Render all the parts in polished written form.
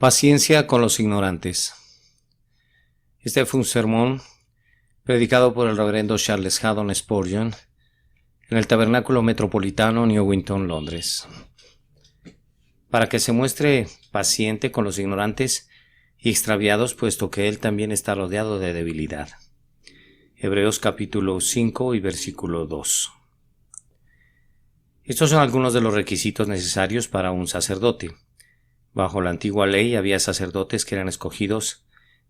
Paciencia con los ignorantes. Este fue un sermón predicado por el reverendo Charles Haddon Spurgeon en el Tabernáculo Metropolitano, Newington, Londres. Para que se muestre paciente con los ignorantes y extraviados, puesto que él también está rodeado de debilidad. Hebreos capítulo 5 y versículo 2. Estos son algunos de los requisitos necesarios para un sacerdote. Bajo la antigua ley había sacerdotes que eran escogidos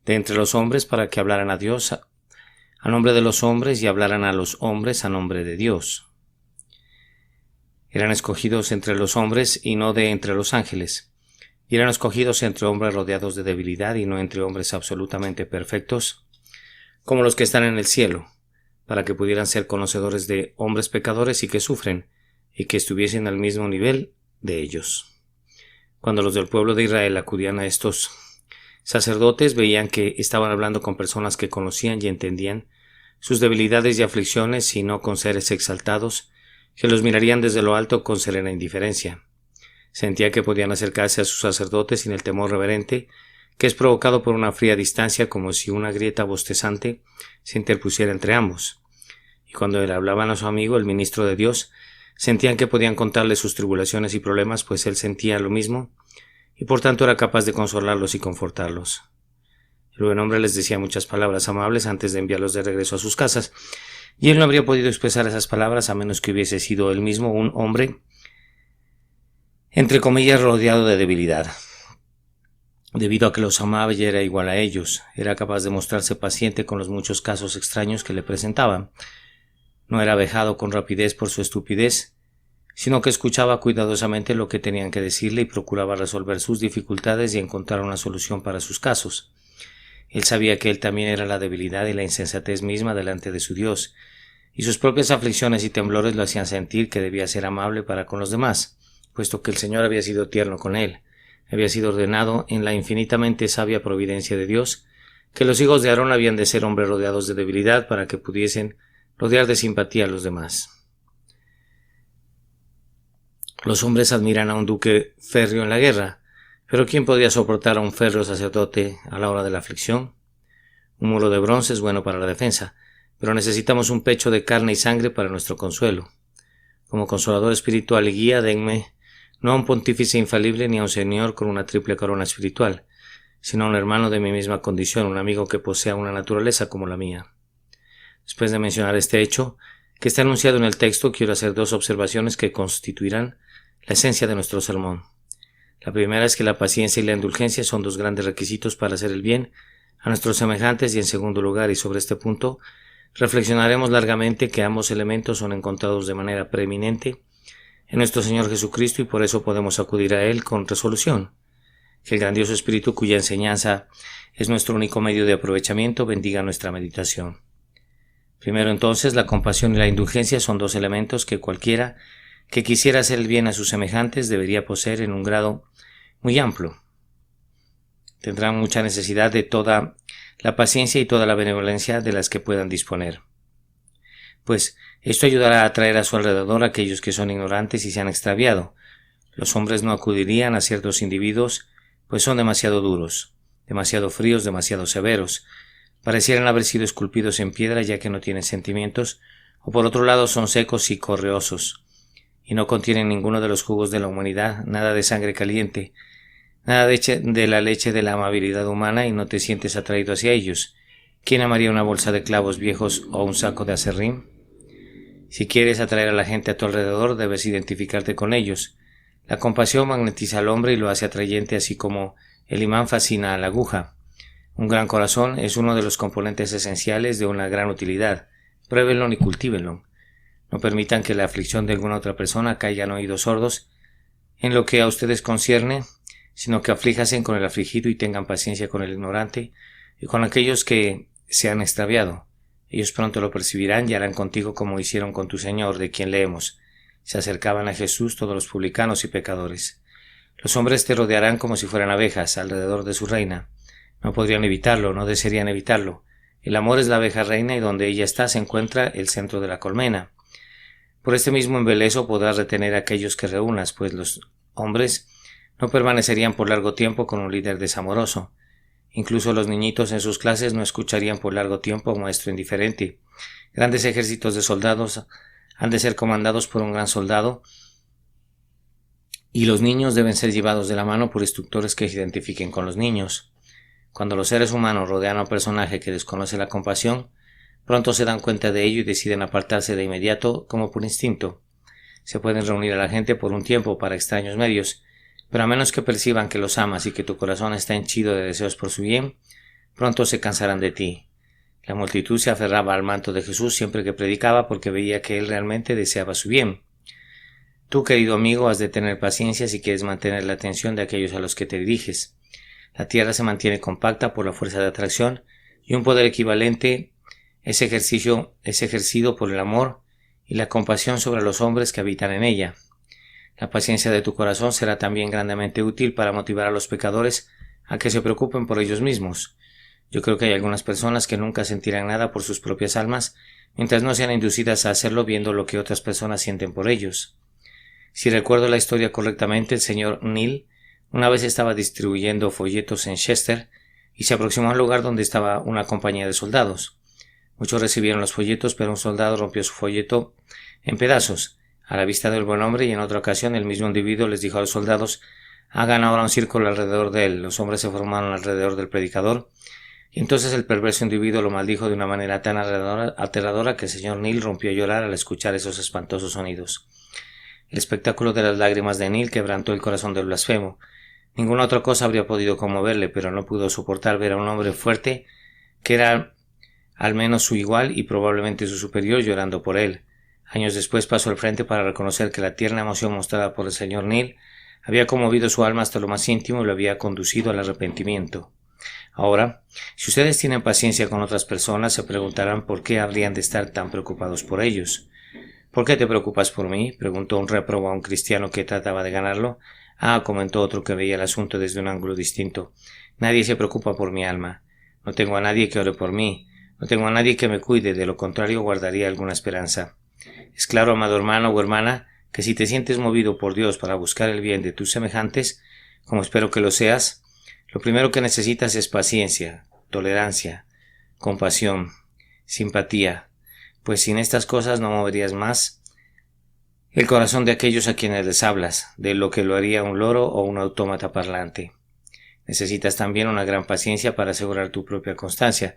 de entre los hombres para que hablaran a Dios a nombre de los hombres y hablaran a los hombres a nombre de Dios. Eran escogidos entre los hombres y no de entre los ángeles. Y eran escogidos entre hombres rodeados de debilidad y no entre hombres absolutamente perfectos, como los que están en el cielo, para que pudieran ser conocedores de hombres pecadores y que sufren, y que estuviesen al mismo nivel de ellos. Cuando los del pueblo de Israel acudían a estos sacerdotes, veían que estaban hablando con personas que conocían y entendían sus debilidades y aflicciones, y no con seres exaltados que los mirarían desde lo alto con serena indiferencia. Sentía que podían acercarse a sus sacerdotes sin el temor reverente que es provocado por una fría distancia, como si una grieta bostezante se interpusiera entre ambos. Y cuando le hablaban a su amigo, el ministro de Dios, sentían que podían contarle sus tribulaciones y problemas, pues él sentía lo mismo, y por tanto era capaz de consolarlos y confortarlos. El buen hombre les decía muchas palabras amables antes de enviarlos de regreso a sus casas, y él no habría podido expresar esas palabras a menos que hubiese sido él mismo un hombre, entre comillas, rodeado de debilidad. Debido a que los amaba y era igual a ellos, era capaz de mostrarse paciente con los muchos casos extraños que le presentaban. No era vejado con rapidez por su estupidez, sino que escuchaba cuidadosamente lo que tenían que decirle y procuraba resolver sus dificultades y encontrar una solución para sus casos. Él sabía que él también era la debilidad y la insensatez misma delante de su Dios, y sus propias aflicciones y temblores lo hacían sentir que debía ser amable para con los demás, puesto que el Señor había sido tierno con él. Había sido ordenado en la infinitamente sabia providencia de Dios que los hijos de Aarón habían de ser hombres rodeados de debilidad para que pudiesen rodear de simpatía a los demás. Los hombres admiran a un duque férreo en la guerra, pero ¿quién podía soportar a un férreo sacerdote a la hora de la aflicción? Un muro de bronce es bueno para la defensa, pero necesitamos un pecho de carne y sangre para nuestro consuelo. Como consolador espiritual y guía, denme no a un pontífice infalible ni a un señor con una triple corona espiritual, sino a un hermano de mi misma condición, un amigo que posea una naturaleza como la mía. Después de mencionar este hecho, que está anunciado en el texto, quiero hacer dos observaciones que constituirán la esencia de nuestro sermón. La primera es que la paciencia y la indulgencia son dos grandes requisitos para hacer el bien a nuestros semejantes, y en segundo lugar, y sobre este punto, reflexionaremos largamente que ambos elementos son encontrados de manera preeminente en nuestro Señor Jesucristo, y por eso podemos acudir a Él con resolución. Que el grandioso Espíritu, cuya enseñanza es nuestro único medio de aprovechamiento, bendiga nuestra meditación. Primero entonces, la compasión y la indulgencia son dos elementos que cualquiera que quisiera hacer el bien a sus semejantes debería poseer en un grado muy amplio. Tendrán mucha necesidad de toda la paciencia y toda la benevolencia de las que puedan disponer, pues esto ayudará a atraer a su alrededor a aquellos que son ignorantes y se han extraviado. Los hombres no acudirían a ciertos individuos, pues son demasiado duros, demasiado fríos, demasiado severos. Parecieran haber sido esculpidos en piedra, ya que no tienen sentimientos, o por otro lado son secos y correosos, y no contienen ninguno de los jugos de la humanidad, nada de sangre caliente, nada de la leche de la amabilidad humana, y no te sientes atraído hacia ellos. ¿Quién amaría una bolsa de clavos viejos o un saco de aserrín? Si quieres atraer a la gente a tu alrededor, debes identificarte con ellos. La compasión magnetiza al hombre y lo hace atrayente, así como el imán fascina a la aguja. Un gran corazón es uno de los componentes esenciales de una gran utilidad. Pruébenlo y cultívenlo. No permitan que la aflicción de alguna otra persona caiga en oídos sordos en lo que a ustedes concierne, sino que aflíjanse con el afligido y tengan paciencia con el ignorante y con aquellos que se han extraviado. Ellos pronto lo percibirán y harán contigo como hicieron con tu Señor, de quien leemos: se acercaban a Jesús todos los publicanos y pecadores. Los hombres te rodearán como si fueran abejas alrededor de su reina. No podrían evitarlo, no desearían evitarlo. El amor es la abeja reina, y donde ella está se encuentra el centro de la colmena. Por este mismo embeleso podrás retener a aquellos que reúnas, pues los hombres no permanecerían por largo tiempo con un líder desamoroso. Incluso los niñitos en sus clases no escucharían por largo tiempo a un maestro indiferente. Grandes ejércitos de soldados han de ser comandados por un gran soldado, y los niños deben ser llevados de la mano por instructores que se identifiquen con los niños. Cuando los seres humanos rodean a un personaje que desconoce la compasión, pronto se dan cuenta de ello y deciden apartarse de inmediato como por instinto. Se pueden reunir a la gente por un tiempo para extraños medios, pero a menos que perciban que los amas y que tu corazón está henchido de deseos por su bien, pronto se cansarán de ti. La multitud se aferraba al manto de Jesús siempre que predicaba porque veía que él realmente deseaba su bien. Tú, querido amigo, has de tener paciencia si quieres mantener la atención de aquellos a los que te diriges. La tierra se mantiene compacta por la fuerza de atracción y un poder equivalente es ejercido por el amor y la compasión sobre los hombres que habitan en ella. La paciencia de tu corazón será también grandemente útil para motivar a los pecadores a que se preocupen por ellos mismos. Yo creo que hay algunas personas que nunca sentirán nada por sus propias almas mientras no sean inducidas a hacerlo viendo lo que otras personas sienten por ellos. Si recuerdo la historia correctamente, el señor Neal una vez estaba distribuyendo folletos en Chester y se aproximó al lugar donde estaba una compañía de soldados. Muchos recibieron los folletos, pero un soldado rompió su folleto en pedazos a la vista del buen hombre, y en otra ocasión el mismo individuo les dijo a los soldados: hagan ahora un círculo alrededor de él. Los hombres se formaron alrededor del predicador, y entonces el perverso individuo lo maldijo de una manera tan aterradora que el señor Neal rompió a llorar al escuchar esos espantosos sonidos. El espectáculo de las lágrimas de Neal quebrantó el corazón del blasfemo. Ninguna otra cosa habría podido conmoverle, pero no pudo soportar ver a un hombre fuerte, que era al menos su igual y probablemente su superior, llorando por él. Años después pasó al frente para reconocer que la tierna emoción mostrada por el señor Neal había conmovido su alma hasta lo más íntimo y lo había conducido al arrepentimiento. Ahora, si ustedes tienen paciencia con otras personas, se preguntarán por qué habrían de estar tan preocupados por ellos. ¿Por qué te preocupas por mí?, preguntó un réprobo a un cristiano que trataba de ganarlo. Comentó otro que veía el asunto desde un ángulo distinto. Nadie se preocupa por mi alma. No tengo a nadie que ore por mí. No tengo a nadie que me cuide, de lo contrario guardaría alguna esperanza. Es claro, amado hermano o hermana, que si te sientes movido por Dios para buscar el bien de tus semejantes, como espero que lo seas, lo primero que necesitas es paciencia, tolerancia, compasión, simpatía, pues sin estas cosas no moverías más el corazón de aquellos a quienes les hablas, de lo que lo haría un loro o un autómata parlante. Necesitas también una gran paciencia para asegurar tu propia constancia,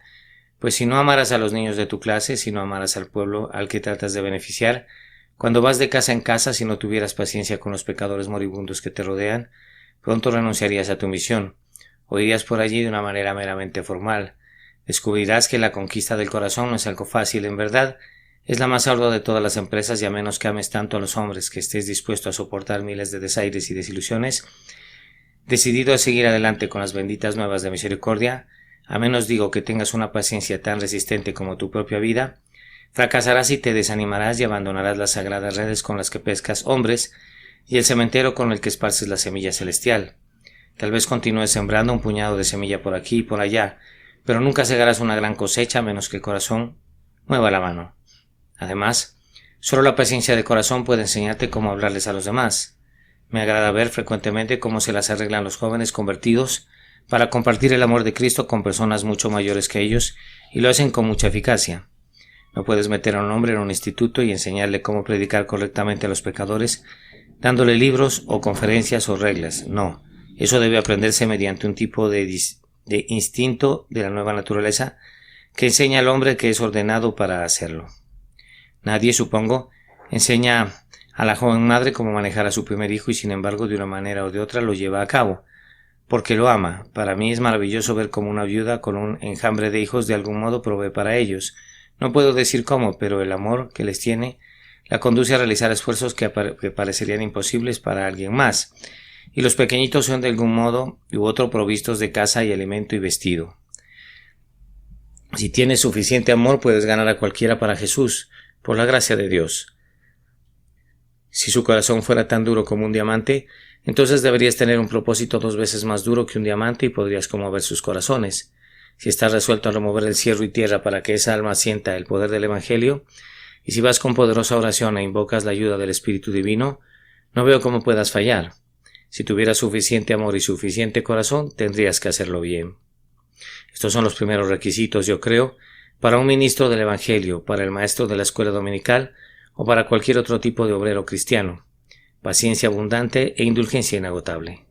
pues si no amaras a los niños de tu clase, si no amaras al pueblo al que tratas de beneficiar, cuando vas de casa en casa, si no tuvieras paciencia con los pecadores moribundos que te rodean, pronto renunciarías a tu misión, o irías por allí de una manera meramente formal. Descubrirás que la conquista del corazón no es algo fácil, en verdad, es la más ardua de todas las empresas, y a menos que ames tanto a los hombres que estés dispuesto a soportar miles de desaires y desilusiones, decidido a seguir adelante con las benditas nuevas de misericordia, a menos digo que tengas una paciencia tan resistente como tu propia vida, fracasarás y te desanimarás y abandonarás las sagradas redes con las que pescas hombres y el cementero con el que esparces la semilla celestial. Tal vez continúes sembrando un puñado de semilla por aquí y por allá, pero nunca segarás una gran cosecha a menos que el corazón mueva la mano. Además, solo la paciencia de corazón puede enseñarte cómo hablarles a los demás. Me agrada ver frecuentemente cómo se las arreglan los jóvenes convertidos para compartir el amor de Cristo con personas mucho mayores que ellos, y lo hacen con mucha eficacia. No puedes meter a un hombre en un instituto y enseñarle cómo predicar correctamente a los pecadores, dándole libros o conferencias o reglas. No, eso debe aprenderse mediante un tipo de instinto de la nueva naturaleza que enseña al hombre que es ordenado para hacerlo. Nadie, supongo, enseña a la joven madre cómo manejar a su primer hijo y sin embargo de una manera o de otra lo lleva a cabo, porque lo ama. Para mí es maravilloso ver cómo una viuda con un enjambre de hijos de algún modo provee para ellos. No puedo decir cómo, pero el amor que les tiene la conduce a realizar esfuerzos que parecerían imposibles para alguien más, y los pequeñitos son de algún modo u otro provistos de casa y alimento y vestido. Si tienes suficiente amor, puedes ganar a cualquiera para Jesús, por la gracia de Dios. Si su corazón fuera tan duro como un diamante, entonces deberías tener un propósito 2 veces más duro que un diamante y podrías conmover sus corazones. Si estás resuelto a remover el cielo y tierra para que esa alma sienta el poder del Evangelio, y si vas con poderosa oración e invocas la ayuda del Espíritu Divino, no veo cómo puedas fallar. Si tuvieras suficiente amor y suficiente corazón, tendrías que hacerlo bien. Estos son los primeros requisitos, yo creo, para un ministro del Evangelio, para el maestro de la escuela dominical o para cualquier otro tipo de obrero cristiano. Paciencia abundante e indulgencia inagotable.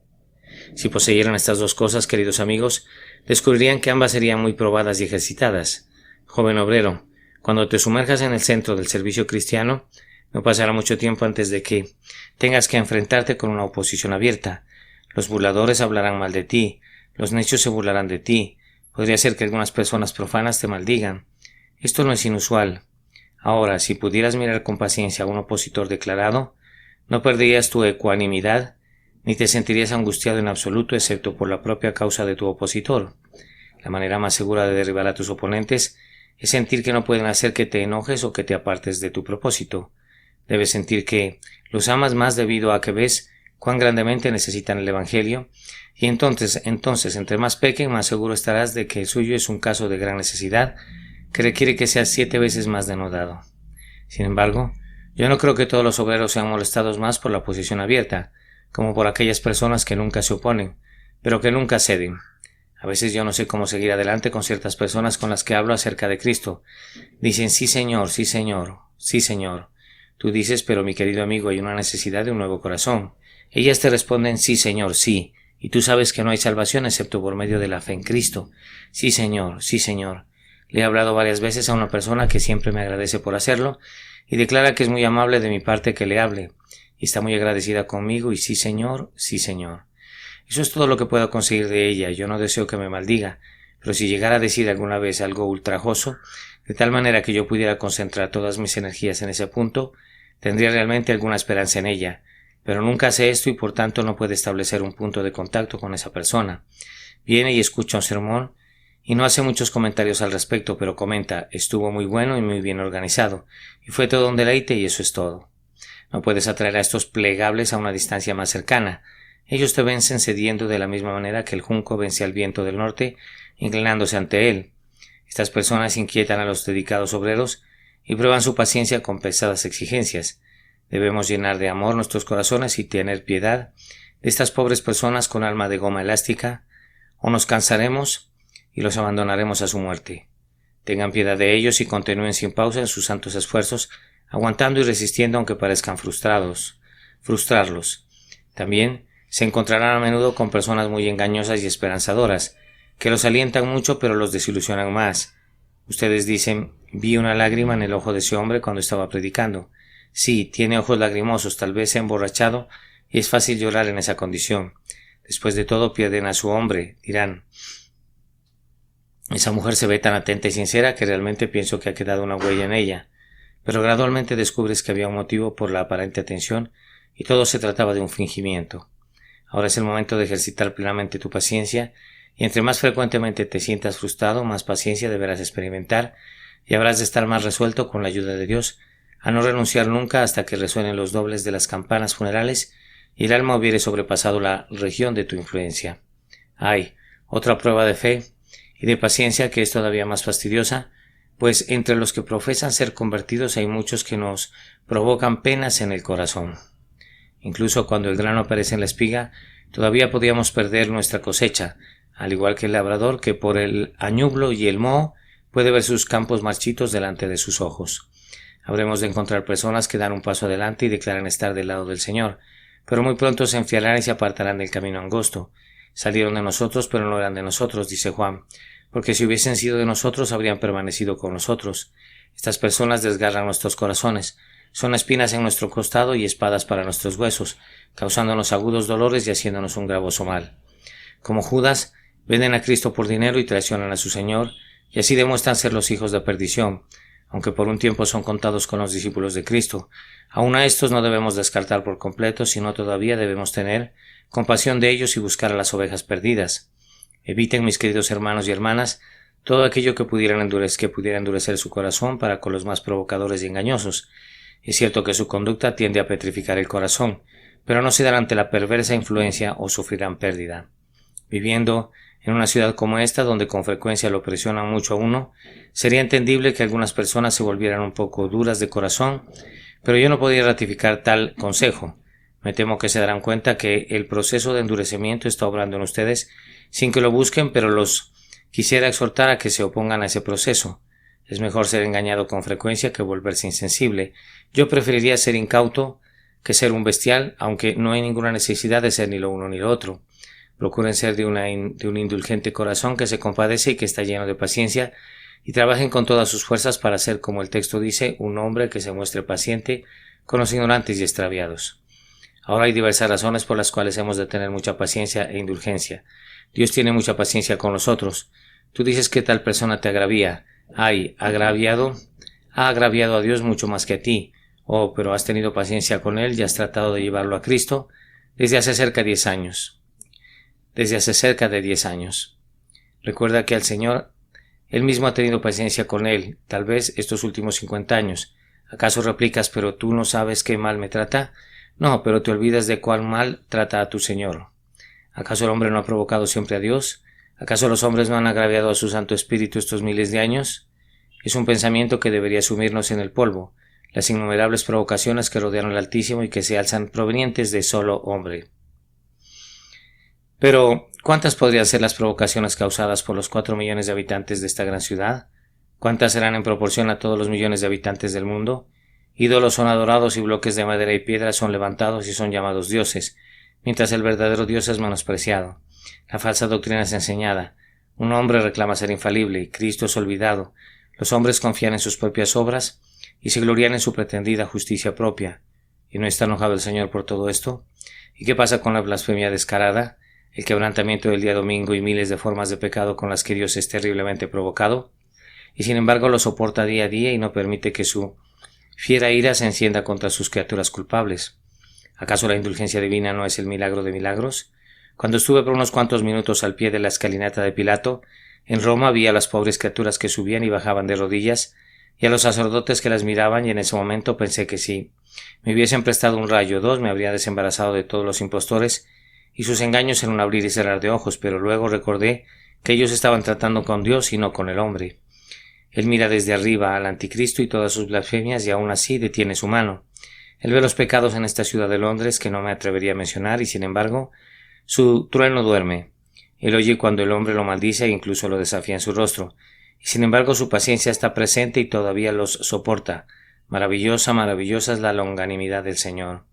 Si poseyeran estas dos cosas, queridos amigos, descubrirían que ambas serían muy probadas y ejercitadas. Joven obrero, cuando te sumerjas en el centro del servicio cristiano, no pasará mucho tiempo antes de que tengas que enfrentarte con una oposición abierta. Los burladores hablarán mal de ti, los necios se burlarán de ti, podría ser que algunas personas profanas te maldigan. Esto no es inusual. Ahora, si pudieras mirar con paciencia a un opositor declarado, no perderías tu ecuanimidad, ni te sentirías angustiado en absoluto excepto por la propia causa de tu opositor. La manera más segura de derribar a tus oponentes es sentir que no pueden hacer que te enojes o que te apartes de tu propósito. Debes sentir que los amas más debido a que ves cuán grandemente necesitan el Evangelio, y entonces, entre más pequen, más seguro estarás de que el suyo es un caso de gran necesidad que requiere que seas 7 veces más denodado. Sin embargo, yo no creo que todos los obreros sean molestados más por la posición abierta, como por aquellas personas que nunca se oponen, pero que nunca ceden. A veces yo no sé cómo seguir adelante con ciertas personas con las que hablo acerca de Cristo. Dicen, sí señor, sí señor, sí señor. Tú dices, pero mi querido amigo, hay una necesidad de un nuevo corazón. Ellas te responden, sí señor, sí, y tú sabes que no hay salvación excepto por medio de la fe en Cristo. Sí señor, sí señor. Le he hablado varias veces a una persona que siempre me agradece por hacerlo, y declara que es muy amable de mi parte que le hable, y está muy agradecida conmigo, y sí señor, sí señor. Eso es todo lo que puedo conseguir de ella. Yo no deseo que me maldiga, pero si llegara a decir alguna vez algo ultrajoso, de tal manera que yo pudiera concentrar todas mis energías en ese punto, tendría realmente alguna esperanza en ella, pero nunca hace esto y por tanto no puede establecer un punto de contacto con esa persona. Viene y escucha un sermón, y no hace muchos comentarios al respecto, pero comenta, estuvo muy bueno y muy bien organizado, y fue todo un deleite y eso es todo. No puedes atraer a estos plegables a una distancia más cercana. Ellos te vencen cediendo de la misma manera que el junco vence al viento del norte, inclinándose ante él. Estas personas inquietan a los dedicados obreros y prueban su paciencia con pesadas exigencias. Debemos llenar de amor nuestros corazones y tener piedad de estas pobres personas con alma de goma elástica, o nos cansaremos y los abandonaremos a su muerte. Tengan piedad de ellos y continúen sin pausa en sus santos esfuerzos, aguantando y resistiendo aunque parezcan frustrarlos. También se encontrarán a menudo con personas muy engañosas y esperanzadoras, que los alientan mucho pero los desilusionan más. Ustedes dicen, vi una lágrima en el ojo de ese hombre cuando estaba predicando. Sí, tiene ojos lagrimosos, tal vez se ha emborrachado y es fácil llorar en esa condición. Después de todo pierden a su hombre, dirán. Esa mujer se ve tan atenta y sincera que realmente pienso que ha quedado una huella en ella. Pero gradualmente descubres que había un motivo por la aparente atención y todo se trataba de un fingimiento. Ahora es el momento de ejercitar plenamente tu paciencia, y entre más frecuentemente te sientas frustrado, más paciencia deberás experimentar, y habrás de estar más resuelto, con la ayuda de Dios, a no renunciar nunca hasta que resuenen los dobles de las campanas funerales y el alma hubiere sobrepasado la región de tu influencia. Hay otra prueba de fe y de paciencia que es todavía más fastidiosa, pues entre los que profesan ser convertidos hay muchos que nos provocan penas en el corazón. Incluso cuando el grano aparece en la espiga, todavía podíamos perder nuestra cosecha, al igual que el labrador que por el añublo y el moho puede ver sus campos marchitos delante de sus ojos. Habremos de encontrar personas que dan un paso adelante y declaran estar del lado del Señor, pero muy pronto se enfriarán y se apartarán del camino angosto. Salieron de nosotros, pero no eran de nosotros, dice Juan, porque si hubiesen sido de nosotros habrían permanecido con nosotros. Estas personas desgarran nuestros corazones, son espinas en nuestro costado y espadas para nuestros huesos, causándonos agudos dolores y haciéndonos un gravoso mal. Como Judas, venden a Cristo por dinero y traicionan a su Señor, y así demuestran ser los hijos de perdición, aunque por un tiempo son contados con los discípulos de Cristo. Aún a estos no debemos descartar por completo, sino todavía debemos tener compasión de ellos y buscar a las ovejas perdidas. Eviten, mis queridos hermanos y hermanas, todo aquello que pudiera endurecer su corazón para con los más provocadores y engañosos. Es cierto que su conducta tiende a petrificar el corazón, pero no se darán ante la perversa influencia o sufrirán pérdida. Viviendo en una ciudad como esta, donde con frecuencia lo presionan mucho a uno, sería entendible que algunas personas se volvieran un poco duras de corazón, pero yo no podía ratificar tal consejo. Me temo que se darán cuenta que el proceso de endurecimiento está obrando en ustedes sin que lo busquen, pero los quisiera exhortar a que se opongan a ese proceso. Es mejor ser engañado con frecuencia que volverse insensible. Yo preferiría ser incauto que ser un bestial, aunque no hay ninguna necesidad de ser ni lo uno ni lo otro. Procuren ser de un indulgente corazón que se compadece y que está lleno de paciencia, y trabajen con todas sus fuerzas para ser, como el texto dice, un hombre que se muestre paciente con los ignorantes y extraviados. Ahora hay diversas razones por las cuales hemos de tener mucha paciencia e indulgencia. Dios tiene mucha paciencia con nosotros. Tú dices que tal persona te agravía. Ha agraviado a Dios mucho más que a ti. Oh, pero has tenido paciencia con él y has tratado de llevarlo a Cristo desde hace cerca de 10 años. Recuerda que al Señor, Él mismo ha tenido paciencia con él, tal vez estos últimos 50 años. ¿Acaso replicas, pero tú no sabes qué mal me trata? No, pero te olvidas de cuál mal trata a tu Señor. ¿Acaso el hombre no ha provocado siempre a Dios? ¿Acaso los hombres no han agraviado a su Santo Espíritu estos miles de años? Es un pensamiento que debería sumirnos en el polvo, las innumerables provocaciones que rodean al Altísimo y que se alzan provenientes de solo hombre. Pero, ¿cuántas podrían ser las provocaciones causadas por los 4 millones de habitantes de esta gran ciudad? ¿Cuántas serán en proporción a todos los millones de habitantes del mundo? Ídolos son adorados y bloques de madera y piedra son levantados y son llamados dioses, mientras el verdadero Dios es menospreciado. La falsa doctrina es enseñada. Un hombre reclama ser infalible y Cristo es olvidado. Los hombres confían en sus propias obras y se glorían en su pretendida justicia propia. ¿Y no está enojado el Señor por todo esto? ¿Y qué pasa con la blasfemia descarada, el quebrantamiento del día domingo y miles de formas de pecado con las que Dios es terriblemente provocado? Y sin embargo lo soporta día a día y no permite que su fiera ira se encienda contra sus criaturas culpables. ¿Acaso la indulgencia divina no es el milagro de milagros? Cuando estuve por unos cuantos minutos al pie de la escalinata de Pilato, en Roma vi a las pobres criaturas que subían y bajaban de rodillas, y a los sacerdotes que las miraban, y en ese momento pensé que si me hubiesen prestado un rayo o dos me habría desembarazado de todos los impostores y sus engaños en un abrir y cerrar de ojos, pero luego recordé que ellos estaban tratando con Dios y no con el hombre. Él mira desde arriba al anticristo y todas sus blasfemias y aún así detiene su mano. Él ve los pecados en esta ciudad de Londres que no me atrevería a mencionar y sin embargo su trueno duerme. Él oye cuando el hombre lo maldice e incluso lo desafía en su rostro. Y sin embargo su paciencia está presente y todavía los soporta. Maravillosa es la longanimidad del Señor.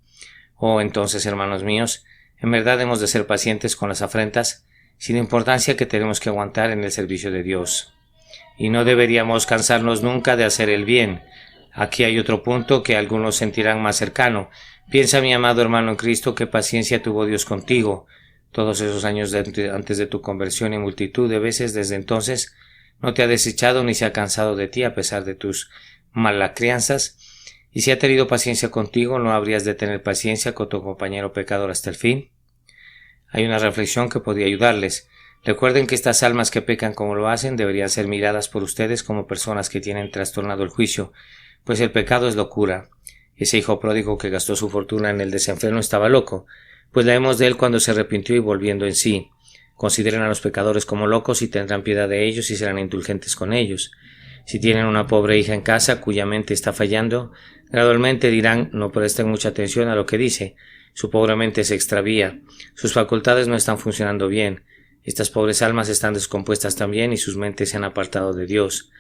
Oh, entonces, hermanos míos, en verdad hemos de ser pacientes con las afrentas, sin importancia que tenemos que aguantar en el servicio de Dios. Y no deberíamos cansarnos nunca de hacer el bien. Aquí hay otro punto que algunos sentirán más cercano. Piensa, mi amado hermano en Cristo, qué paciencia tuvo Dios contigo. Todos esos años antes de tu conversión y multitud de veces desde entonces no te ha desechado ni se ha cansado de ti a pesar de tus malas crianzas. Y si ha tenido paciencia contigo, ¿no habrías de tener paciencia con tu compañero pecador hasta el fin? Hay una reflexión que podría ayudarles. Recuerden que estas almas que pecan como lo hacen deberían ser miradas por ustedes como personas que tienen trastornado el juicio, pues el pecado es locura. Ese hijo pródigo que gastó su fortuna en el desenfreno estaba loco, pues leemos de él cuando se arrepintió y volviendo en sí. Consideren a los pecadores como locos y tendrán piedad de ellos y serán indulgentes con ellos. Si tienen una pobre hija en casa cuya mente está fallando, gradualmente dirán: no presten mucha atención a lo que dice, su pobre mente se extravía, sus facultades no están funcionando bien. Estas pobres almas están descompuestas también y sus mentes se han apartado de Dios.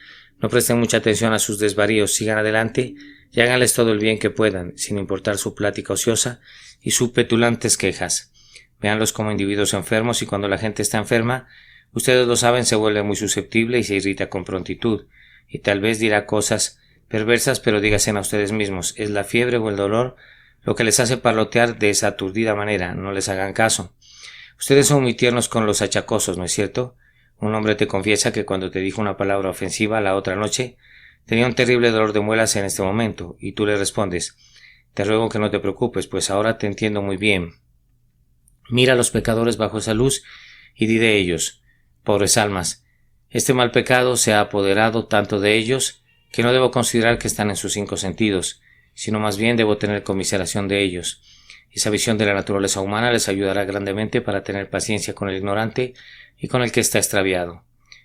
No presten mucha atención a sus desvaríos, sigan adelante y háganles todo el bien que puedan, sin importar su plática ociosa y sus petulantes quejas. Véanlos como individuos enfermos y cuando la gente está enferma, ustedes lo saben, se vuelve muy susceptible y se irrita con prontitud, y tal vez dirá cosas perversas, pero dígasen a ustedes mismos: ¿es la fiebre o el dolor lo que les hace parlotear de esa aturdida manera? No les hagan caso. Ustedes son muy tiernos con los achacosos, ¿no es cierto? Un hombre te confiesa que cuando te dijo una palabra ofensiva la otra noche, tenía un terrible dolor de muelas en este momento, y tú le respondes: te ruego que no te preocupes, pues ahora te entiendo muy bien. Mira a los pecadores bajo esa luz y di de ellos: pobres almas, este mal pecado se ha apoderado tanto de ellos que no debo considerar que están en sus 5 sentidos, sino más bien debo tener conmiseración de ellos. Esa visión de la naturaleza humana les ayudará grandemente para tener paciencia con el ignorante y con el que está extraviado.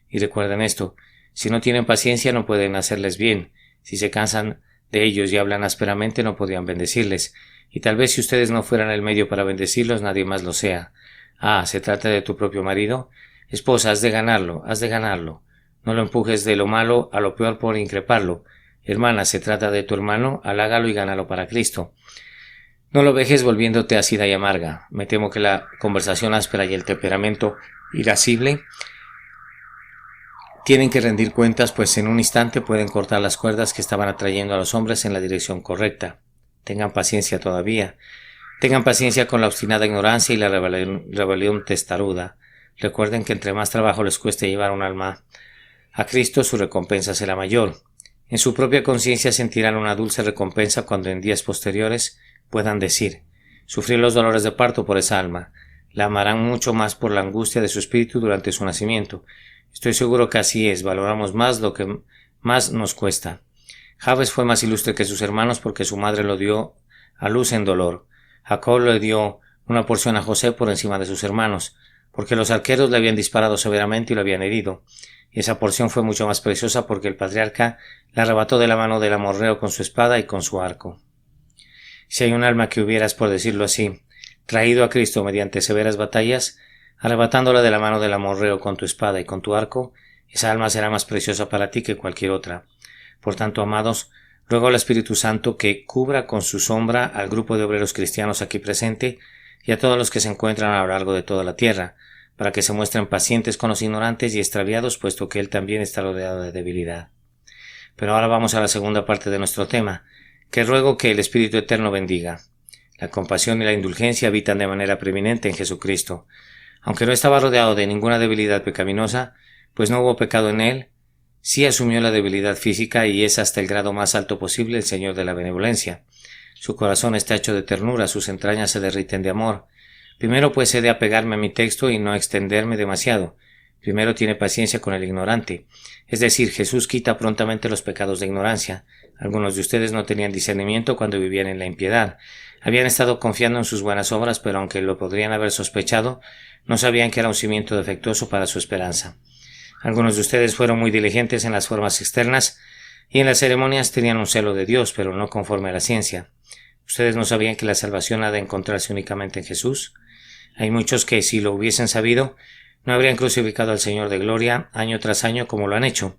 Y recuerden esto: si no tienen paciencia no pueden hacerles bien, si se cansan de ellos y hablan ásperamente no podrían bendecirles, y tal vez si ustedes no fueran el medio para bendecirlos, nadie más lo sea. ¿Se trata de tu propio marido? Esposa, has de ganarlo, has de ganarlo. No lo empujes de lo malo a lo peor por increparlo. Hermana, se trata de tu hermano, halágalo y gánalo para Cristo. No lo dejes volviéndote ácida y amarga. Me temo que la conversación áspera y el temperamento irascible tienen que rendir cuentas, pues en un instante pueden cortar las cuerdas que estaban atrayendo a los hombres en la dirección correcta. Tengan paciencia todavía. Tengan paciencia con la obstinada ignorancia y la rebelión testaruda. Recuerden que entre más trabajo les cueste llevar un alma a Cristo, su recompensa será mayor. En su propia conciencia sentirán una dulce recompensa cuando en días posteriores puedan decir: sufrí los dolores de parto por esa alma. La amarán mucho más por la angustia de su espíritu durante su nacimiento. Estoy seguro que así es, valoramos más lo que más nos cuesta. Jabes fue más ilustre que sus hermanos porque su madre lo dio a luz en dolor. Jacob le dio una porción a José por encima de sus hermanos, porque los arqueros le habían disparado severamente y lo habían herido, y esa porción fue mucho más preciosa porque el patriarca la arrebató de la mano del amorreo con su espada y con su arco. Si hay un alma que hubieras, por decirlo así, traído a Cristo mediante severas batallas, arrebatándola de la mano del amorreo con tu espada y con tu arco, esa alma será más preciosa para ti que cualquier otra. Por tanto, amados, ruego al Espíritu Santo que cubra con su sombra al grupo de obreros cristianos aquí presente y a todos los que se encuentran a lo largo de toda la tierra, para que se muestren pacientes con los ignorantes y extraviados, puesto que él también está rodeado de debilidad. Pero ahora vamos a la segunda parte de nuestro tema, que ruego que el Espíritu Eterno bendiga. La compasión y la indulgencia habitan de manera preeminente en Jesucristo. Aunque no estaba rodeado de ninguna debilidad pecaminosa, pues no hubo pecado en él, sí asumió la debilidad física y es hasta el grado más alto posible el Señor de la benevolencia. Su corazón está hecho de ternura, sus entrañas se derriten de amor. Primero pues he de apegarme a mi texto y no extenderme demasiado. Primero tiene paciencia con el ignorante. Es decir, Jesús quita prontamente los pecados de ignorancia. Algunos de ustedes no tenían discernimiento cuando vivían en la impiedad. Habían estado confiando en sus buenas obras, pero aunque lo podrían haber sospechado, no sabían que era un cimiento defectuoso para su esperanza. Algunos de ustedes fueron muy diligentes en las formas externas y en las ceremonias tenían un celo de Dios, pero no conforme a la ciencia. ¿Ustedes no sabían que la salvación ha de encontrarse únicamente en Jesús? Hay muchos que, si lo hubiesen sabido, no habrían crucificado al Señor de gloria año tras año como lo han hecho.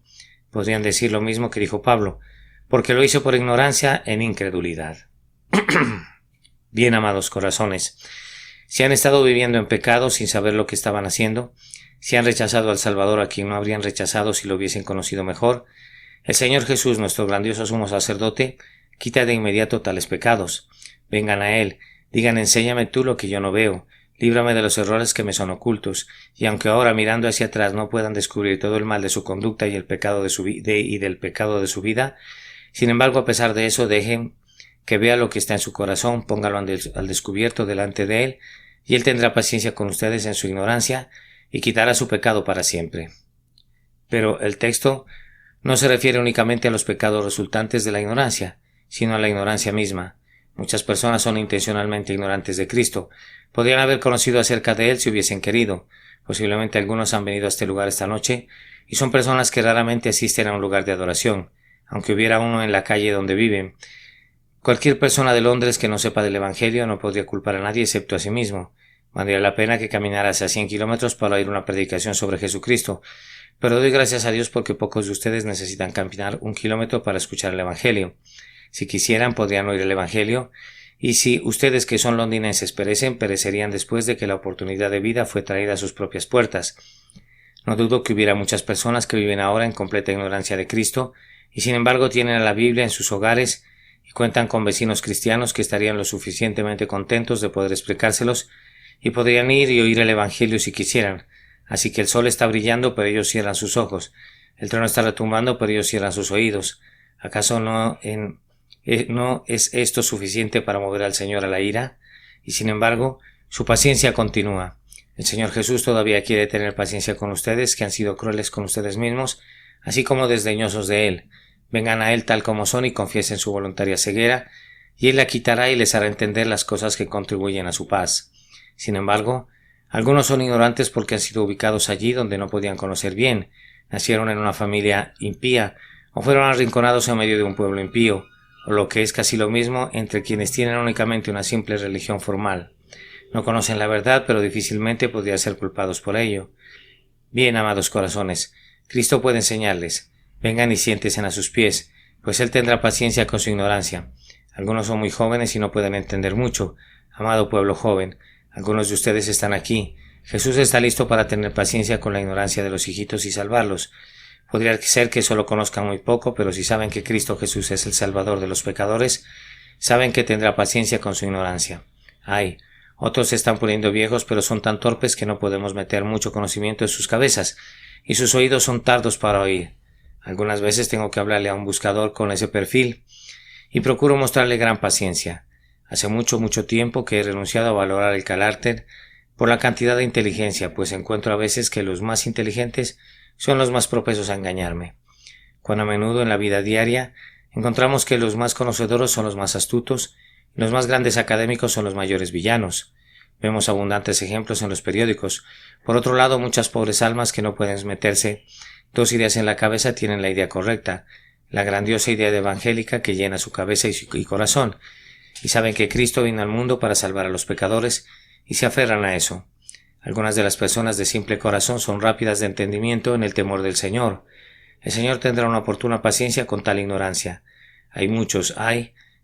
Podrían decir lo mismo que dijo Pablo, porque lo hizo por ignorancia en incredulidad. Bien, amados corazones, si han estado viviendo en pecado sin saber lo que estaban haciendo, si han rechazado al Salvador a quien no habrían rechazado si lo hubiesen conocido mejor, el Señor Jesús, nuestro grandioso sumo sacerdote, quita de inmediato tales pecados. Vengan a Él, digan: enséñame tú lo que yo no veo, líbrame de los errores que me son ocultos, y aunque ahora mirando hacia atrás no puedan descubrir todo el mal de su conducta y el pecado del pecado de su vida, sin embargo, a pesar de eso, dejen que vea lo que está en su corazón, póngalo al descubierto delante de Él, y Él tendrá paciencia con ustedes en su ignorancia, y quitará su pecado para siempre. Pero el texto no se refiere únicamente a los pecados resultantes de la ignorancia, sino a la ignorancia misma. Muchas personas son intencionalmente ignorantes de Cristo. Podrían haber conocido acerca de Él si hubiesen querido. Posiblemente algunos han venido a este lugar esta noche, y son personas que raramente asisten a un lugar de adoración, aunque hubiera uno en la calle donde viven. Cualquier persona de Londres que no sepa del Evangelio no podría culpar a nadie excepto a sí mismo. Valdría la pena que caminara hacia 100 kilómetros para oír una predicación sobre Jesucristo, pero doy gracias a Dios porque pocos de ustedes necesitan caminar 1 kilómetro para escuchar el Evangelio. Si quisieran, podrían oír el Evangelio, y si ustedes que son londinenses perecen, perecerían después de que la oportunidad de vida fue traída a sus propias puertas. No dudo que hubiera muchas personas que viven ahora en completa ignorancia de Cristo, y sin embargo tienen a la Biblia en sus hogares y cuentan con vecinos cristianos que estarían lo suficientemente contentos de poder explicárselos, y podrían ir y oír el Evangelio si quisieran. Así que el sol está brillando, pero ellos cierran sus ojos. El trono está retumbando, pero ellos cierran sus oídos. ¿Acaso no es esto suficiente para mover al Señor a la ira? Y sin embargo, su paciencia continúa. El Señor Jesús todavía quiere tener paciencia con ustedes, que han sido crueles con ustedes mismos, así como desdeñosos de Él. Vengan a Él tal como son y confiesen su voluntaria ceguera, y Él la quitará y les hará entender las cosas que contribuyen a su paz. Sin embargo, algunos son ignorantes porque han sido ubicados allí donde no podían conocer bien, nacieron en una familia impía, o fueron arrinconados en medio de un pueblo impío, o lo que es casi lo mismo, entre quienes tienen únicamente una simple religión formal. No conocen la verdad, pero difícilmente podrían ser culpados por ello. Bien, amados corazones, Cristo puede enseñarles. Vengan y siéntense a sus pies, pues Él tendrá paciencia con su ignorancia. Algunos son muy jóvenes y no pueden entender mucho. Amado pueblo joven, algunos de ustedes están aquí. Jesús está listo para tener paciencia con la ignorancia de los hijitos y salvarlos. Podría ser que solo conozcan muy poco, pero si saben que Cristo Jesús es el Salvador de los pecadores, saben que tendrá paciencia con su ignorancia. Ay, otros se están poniendo viejos, pero son tan torpes que no podemos meter mucho conocimiento en sus cabezas, y sus oídos son tardos para oír. Algunas veces tengo que hablarle a un buscador con ese perfil, y procuro mostrarle gran paciencia. Hace mucho tiempo que he renunciado a valorar el carácter por la cantidad de inteligencia, pues encuentro a veces que los más inteligentes son los más propensos a engañarme. Cuán a menudo en la vida diaria encontramos que los más conocedores son los más astutos, y los más grandes académicos son los mayores villanos. Vemos abundantes ejemplos en los periódicos. Por otro lado, muchas pobres almas que no pueden meterse dos ideas en la cabeza tienen la idea correcta, la grandiosa idea evangélica que llena su cabeza y corazón, y saben que Cristo vino al mundo para salvar a los pecadores, y se aferran a eso. Algunas de las personas de simple corazón son rápidas de entendimiento en el temor del Señor. El Señor tendrá una oportuna paciencia con tal ignorancia. Hay muchos,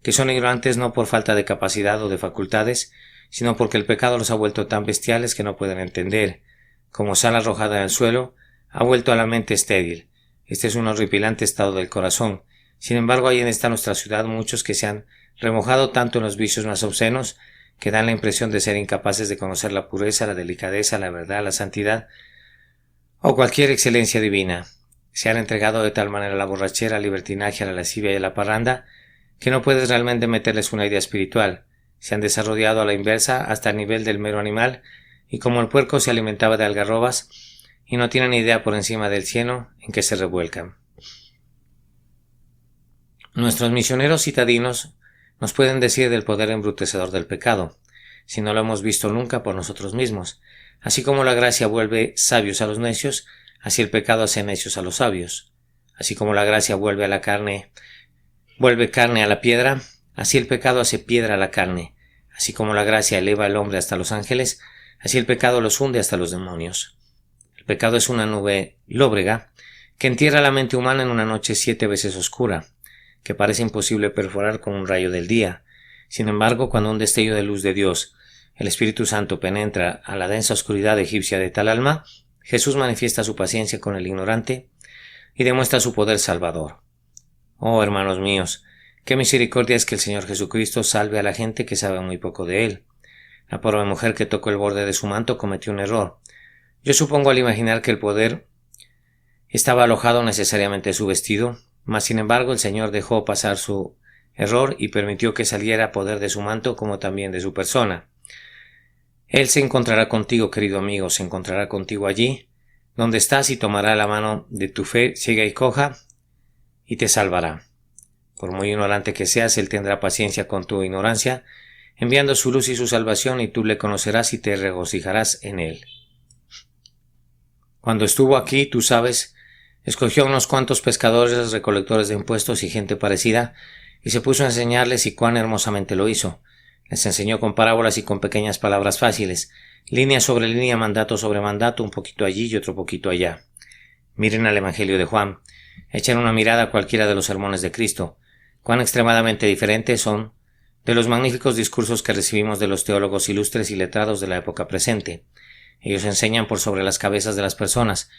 que son ignorantes no por falta de capacidad o de facultades, sino porque el pecado los ha vuelto tan bestiales que no pueden entender. Como sal arrojada en el suelo, ha vuelto a la mente estéril. Este es un horripilante estado del corazón. Sin embargo, hay en esta nuestra ciudad muchos que se han remojado tanto en los vicios más obscenos que dan la impresión de ser incapaces de conocer la pureza, la delicadeza, la verdad, la santidad o cualquier excelencia divina. Se han entregado de tal manera a la borrachera, al libertinaje, a la lascivia y a la parranda que no puedes realmente meterles una idea espiritual. Se han desarrollado a la inversa hasta el nivel del mero animal, y como el puerco se alimentaba de algarrobas, y no tienen idea por encima del cieno en que se revuelcan. Nuestros misioneros citadinos nos pueden decir del poder embrutecedor del pecado, si no lo hemos visto nunca por nosotros mismos. Así como la gracia vuelve sabios a los necios, así el pecado hace necios a los sabios. Así como la gracia vuelve carne a la piedra, así el pecado hace piedra a la carne. Así como la gracia eleva al hombre hasta los ángeles, así el pecado los hunde hasta los demonios. El pecado es una nube lóbrega que entierra la mente humana en una noche 7 veces oscura, que parece imposible perforar con un rayo del día. Sin embargo, cuando un destello de luz de Dios, el Espíritu Santo, penetra a la densa oscuridad egipcia de tal alma, Jesús manifiesta su paciencia con el ignorante y demuestra su poder salvador. Oh, hermanos míos, qué misericordia es que el Señor Jesucristo salve a la gente que sabe muy poco de Él. La pobre mujer que tocó el borde de su manto cometió un error. Yo supongo al imaginar que el poder estaba alojado necesariamente en su vestido, mas sin embargo el Señor dejó pasar su error y permitió que saliera poder de su manto como también de su persona. Él se encontrará contigo, querido amigo, se encontrará contigo allí, donde estás, y tomará la mano de tu fe ciega y coja, y te salvará. Por muy ignorante que seas, Él tendrá paciencia con tu ignorancia, enviando su luz y su salvación, y tú le conocerás y te regocijarás en Él. Cuando estuvo aquí, tú sabes, escogió a unos cuantos pescadores, recolectores de impuestos y gente parecida, y se puso a enseñarles, y cuán hermosamente lo hizo. Les enseñó con parábolas y con pequeñas palabras fáciles, línea sobre línea, mandato sobre mandato, un poquito allí y otro poquito allá. Miren al Evangelio de Juan, echen una mirada a cualquiera de los sermones de Cristo. Cuán extremadamente diferentes son de los magníficos discursos que recibimos de los teólogos ilustres y letrados de la época presente. Ellos enseñan por sobre las cabezas de las personas,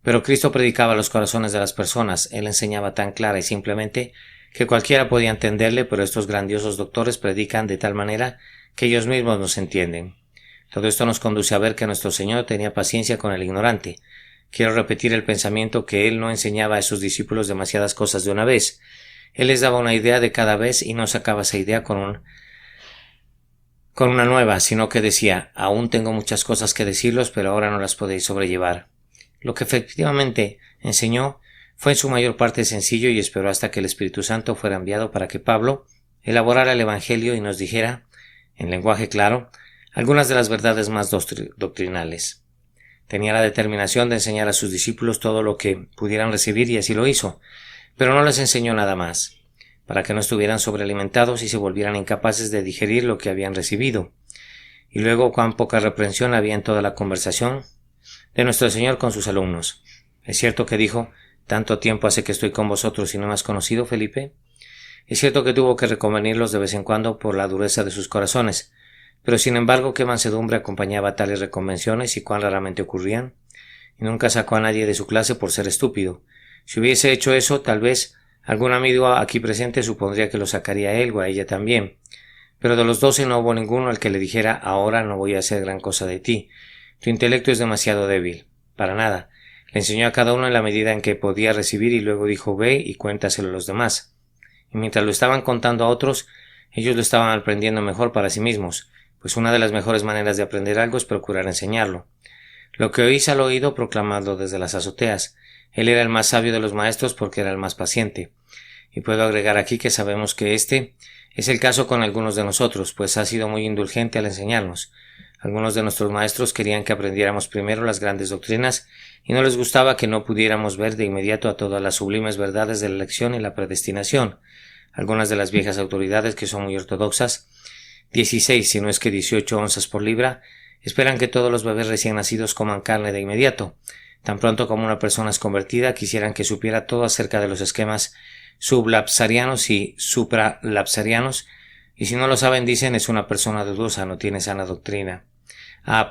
pero Cristo predicaba a los corazones de las personas. Él enseñaba tan clara y simplemente que cualquiera podía entenderle, pero estos grandiosos doctores predican de tal manera que ellos mismos nos entienden. Todo esto nos conduce a ver que nuestro Señor tenía paciencia con el ignorante. Quiero repetir el pensamiento que Él no enseñaba a sus discípulos demasiadas cosas de una vez. Él les daba una idea de cada vez y no sacaba esa idea con una nueva, sino que decía: aún tengo muchas cosas que decirlos, pero ahora no las podéis sobrellevar. Lo que efectivamente enseñó fue en su mayor parte sencillo, y esperó hasta que el Espíritu Santo fuera enviado para que Pablo elaborara el Evangelio y nos dijera, en lenguaje claro, algunas de las verdades más doctrinales. Tenía la determinación de enseñar a sus discípulos todo lo que pudieran recibir, y así lo hizo, pero no les enseñó nada más. para que no estuvieran sobrealimentados y se volvieran incapaces de digerir lo que habían recibido. Y luego cuán poca reprensión había en toda la conversación de nuestro Señor con sus alumnos. ¿Es cierto que dijo: «Tanto tiempo hace que estoy con vosotros y no me has conocido, Felipe»? Es cierto que tuvo que reconvenirlos de vez en cuando por la dureza de sus corazones, pero sin embargo qué mansedumbre acompañaba tales reconvenciones y cuán raramente ocurrían. Y nunca sacó a nadie de su clase por ser estúpido. Si hubiese hecho eso, tal vez algún amigo aquí presente supondría que lo sacaría a él o a ella también. Pero de los 12 no hubo ninguno al que le dijera: «Ahora no voy a hacer gran cosa de ti. Tu intelecto es demasiado débil». Para nada. Le enseñó a cada uno en la medida en que podía recibir y luego dijo: «Ve y cuéntaselo a los demás». Y mientras lo estaban contando a otros, ellos lo estaban aprendiendo mejor para sí mismos, pues una de las mejores maneras de aprender algo es procurar enseñarlo. Lo que oís al oído, proclamadlo desde las azoteas. Él era el más sabio de los maestros porque era el más paciente. Y puedo agregar aquí que sabemos que este es el caso con algunos de nosotros, pues ha sido muy indulgente al enseñarnos. Algunos de nuestros maestros querían que aprendiéramos primero las grandes doctrinas y no les gustaba que no pudiéramos ver de inmediato a todas las sublimes verdades de la elección y la predestinación. Algunas de las viejas autoridades, que son muy ortodoxas, 16, si no es que 18 onzas por libra, esperan que todos los bebés recién nacidos coman carne de inmediato. Tan pronto como una persona es convertida, quisieran que supiera todo acerca de los esquemas sublapsarianos y supralapsarianos, y si no lo saben, dicen: «Es una persona dudosa, no tiene sana doctrina».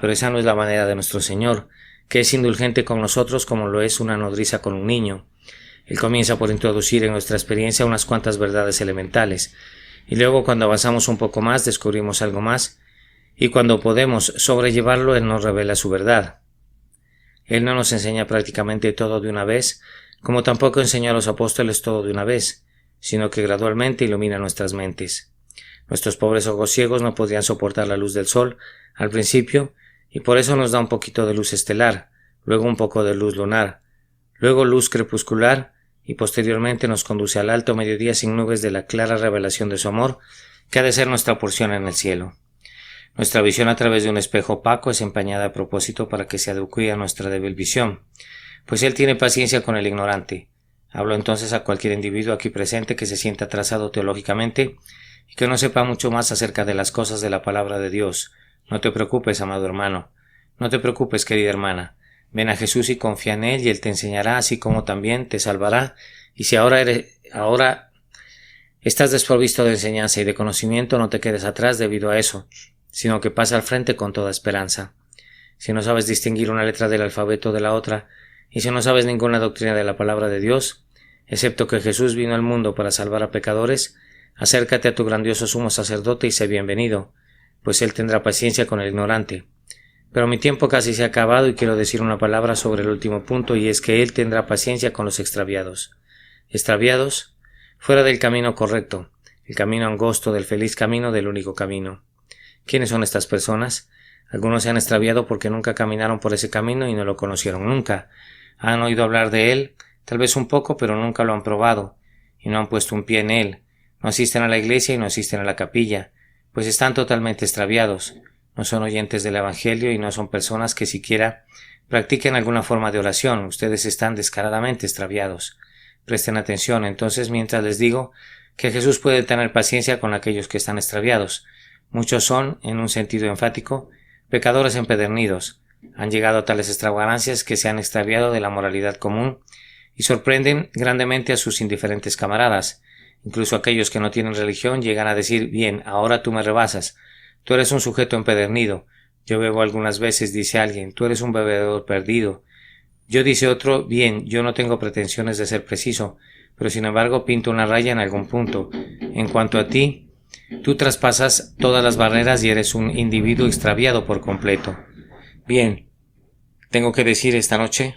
Pero esa no es la manera de nuestro Señor, que es indulgente con nosotros como lo es una nodriza con un niño. Él comienza por introducir en nuestra experiencia unas cuantas verdades elementales, y luego cuando avanzamos un poco más descubrimos algo más, y cuando podemos sobrellevarlo Él nos revela su verdad. Él no nos enseña prácticamente todo de una vez, como tampoco enseñó a los apóstoles todo de una vez, sino que gradualmente ilumina nuestras mentes. Nuestros pobres ojos ciegos no podrían soportar la luz del sol al principio, y por eso nos da un poquito de luz estelar, luego un poco de luz lunar, luego luz crepuscular, y posteriormente nos conduce al alto mediodía sin nubes de la clara revelación de su amor, que ha de ser nuestra porción en el cielo. Nuestra visión a través de un espejo opaco es empañada a propósito para que se adecue a nuestra débil visión, pues Él tiene paciencia con el ignorante. Hablo entonces a cualquier individuo aquí presente que se sienta atrasado teológicamente y que no sepa mucho más acerca de las cosas de la palabra de Dios. No te preocupes, amado hermano. No te preocupes, querida hermana. Ven a Jesús y confía en Él, y Él te enseñará, así como también te salvará. Y si ahora estás desprovisto de enseñanza y de conocimiento, no te quedes atrás debido a eso, sino que pasa al frente con toda esperanza. Si no sabes distinguir una letra del alfabeto de la otra, y si no sabes ninguna doctrina de la palabra de Dios, excepto que Jesús vino al mundo para salvar a pecadores, acércate a tu grandioso sumo sacerdote y sé bienvenido, pues Él tendrá paciencia con el ignorante. Pero mi tiempo casi se ha acabado y quiero decir una palabra sobre el último punto, y es que Él tendrá paciencia con los extraviados. ¿Extraviados? Fuera del camino correcto, el camino angosto del feliz camino del único camino. ¿Quiénes son estas personas? Algunos se han extraviado porque nunca caminaron por ese camino y no lo conocieron nunca. Han oído hablar de él, tal vez un poco, pero nunca lo han probado, y no han puesto un pie en él. No asisten a la iglesia y no asisten a la capilla, pues están totalmente extraviados. No son oyentes del Evangelio y no son personas que siquiera practiquen alguna forma de oración. Ustedes están descaradamente extraviados. Presten atención, entonces, mientras les digo que Jesús puede tener paciencia con aquellos que están extraviados. Muchos son, en un sentido enfático, pecadores empedernidos. Han llegado a tales extravagancias que se han extraviado de la moralidad común y sorprenden grandemente a sus indiferentes camaradas. Incluso aquellos que no tienen religión llegan a decir: «Bien, ahora tú me rebasas. Tú eres un sujeto empedernido. Yo bebo algunas veces», dice alguien. «Tú eres un bebedor perdido». Yo, dice otro: «Bien, yo no tengo pretensiones de ser preciso, pero sin embargo pinto una raya en algún punto. En cuanto a ti, tú traspasas todas las barreras y eres un individuo extraviado por completo». Bien, tengo que decir esta noche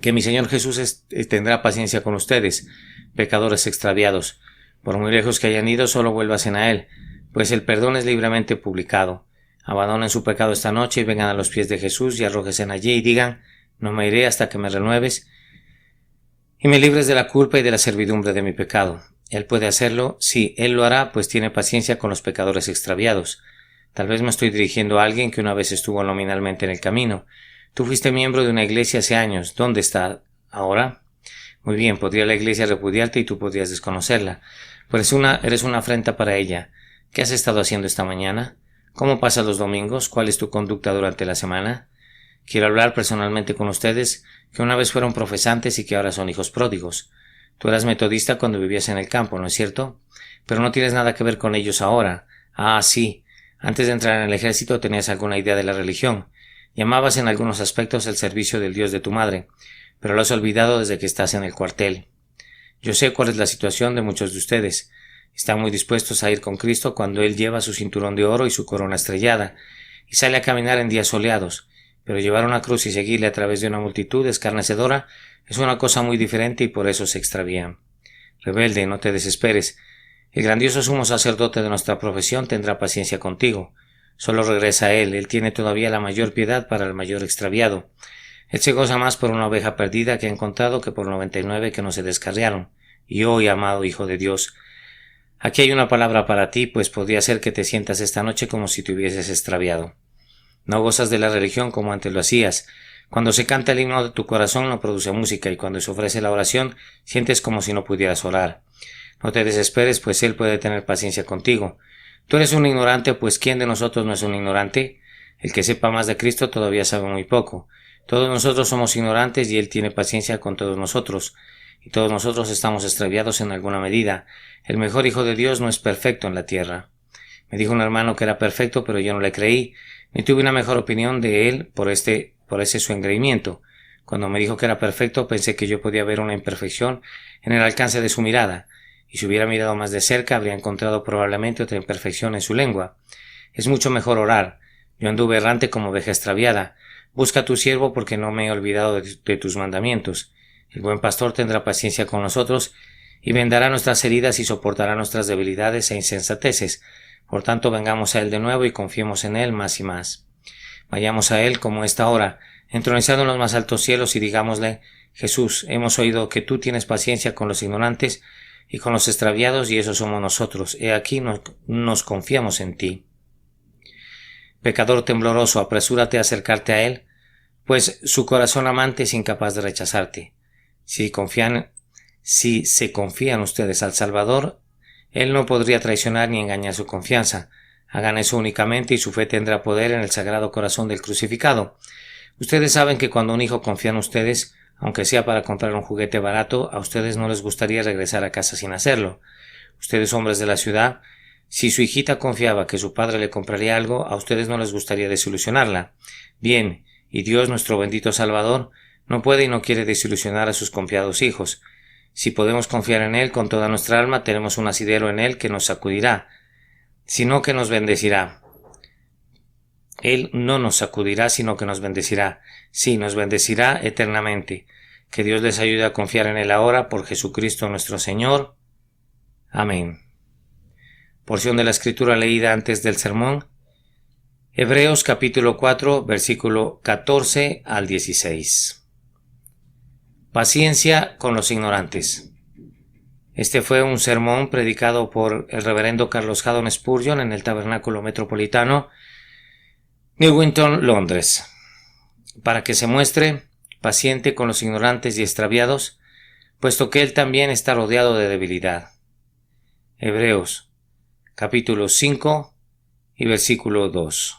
que mi Señor Jesús tendrá paciencia con ustedes, pecadores extraviados. Por muy lejos que hayan ido, solo vuélvasen a Él, pues el perdón es libremente publicado. Abandonen su pecado esta noche y vengan a los pies de Jesús y arrójense allí y digan: «No me iré hasta que me renueves y me libres de la culpa y de la servidumbre de mi pecado». Él puede hacerlo, sí, Él lo hará, pues tiene paciencia con los pecadores extraviados. Tal vez me estoy dirigiendo a alguien que una vez estuvo nominalmente en el camino. Tú fuiste miembro de una iglesia hace años. ¿Dónde está ahora? Muy bien, podría la iglesia repudiarte y tú podrías desconocerla. Pues eres una afrenta para ella. ¿Qué has estado haciendo esta mañana? ¿Cómo pasas los domingos? ¿Cuál es tu conducta durante la semana? Quiero hablar personalmente con ustedes, que una vez fueron profesantes y que ahora son hijos pródigos. Tú eras metodista cuando vivías en el campo, ¿no es cierto? Pero no tienes nada que ver con ellos ahora. Ah, sí. Antes de entrar en el ejército tenías alguna idea de la religión. Llamabas en algunos aspectos el servicio del Dios de tu madre, pero lo has olvidado desde que estás en el cuartel. Yo sé cuál es la situación de muchos de ustedes. Están muy dispuestos a ir con Cristo cuando Él lleva su cinturón de oro y su corona estrellada, y sale a caminar en días soleados, pero llevar una cruz y seguirle a través de una multitud escarnecedora es una cosa muy diferente y por eso se extravían. Rebelde, no te desesperes. El grandioso sumo sacerdote de nuestra profesión tendrá paciencia contigo. Solo regresa a Él tiene todavía la mayor piedad para el mayor extraviado. Él se goza más por una oveja perdida que ha encontrado que por 99 que no se descarriaron. Y hoy, amado Hijo de Dios, aquí hay una palabra para ti, pues podría ser que te sientas esta noche como si te hubieses extraviado. No gozas de la religión como antes lo hacías. Cuando se canta el himno de tu corazón no produce música y cuando se ofrece la oración sientes como si no pudieras orar. No te desesperes, pues Él puede tener paciencia contigo. Tú eres un ignorante, pues ¿quién de nosotros no es un ignorante? El que sepa más de Cristo todavía sabe muy poco. Todos nosotros somos ignorantes y Él tiene paciencia con todos nosotros. Y todos nosotros estamos extraviados en alguna medida. El mejor Hijo de Dios no es perfecto en la tierra. Me dijo un hermano que era perfecto, pero yo no le creí, ni tuve una mejor opinión de él por ese su engreimiento. Cuando me dijo que era perfecto, pensé que yo podía ver una imperfección en el alcance de su mirada, y si hubiera mirado más de cerca habría encontrado probablemente otra imperfección en su lengua. Es mucho mejor orar. Yo anduve errante como oveja extraviada. Busca a tu siervo porque no me he olvidado de tus mandamientos. El buen pastor tendrá paciencia con nosotros y vendará nuestras heridas y soportará nuestras debilidades e insensateces. Por tanto, vengamos a Él de nuevo y confiemos en Él más y más. Vayamos a Él como esta hora, entronizado en los más altos cielos, y digámosle: Jesús, hemos oído que tú tienes paciencia con los ignorantes y con los extraviados, y eso somos nosotros. He aquí nos confiamos en ti. Pecador tembloroso, apresúrate a acercarte a Él, pues su corazón amante es incapaz de rechazarte. Si se confían ustedes al Salvador, Él no podría traicionar ni engañar su confianza. Hagan eso únicamente y su fe tendrá poder en el sagrado corazón del crucificado. Ustedes saben que cuando un hijo confía en ustedes, aunque sea para comprar un juguete barato, a ustedes no les gustaría regresar a casa sin hacerlo. Ustedes, hombres de la ciudad, si su hijita confiaba que su padre le compraría algo, a ustedes no les gustaría desilusionarla. Bien, y Dios, nuestro bendito Salvador, no puede y no quiere desilusionar a sus confiados hijos. Si podemos confiar en Él con toda nuestra alma, tenemos un asidero en Él que nos sacudirá, sino que nos bendecirá. Él no nos sacudirá, sino que nos bendecirá. Sí, nos bendecirá eternamente. Que Dios les ayude a confiar en Él ahora, por Jesucristo nuestro Señor. Amén. Porción de la Escritura leída antes del sermón. Hebreos capítulo 4, versículo 14 al 16. Paciencia con los ignorantes. Este fue un sermón predicado por el reverendo Carlos Haddon Spurgeon en el Tabernáculo Metropolitano, Newington, Londres, para que se muestre paciente con los ignorantes y extraviados, puesto que él también está rodeado de debilidad. Hebreos, capítulo 5 y versículo 2.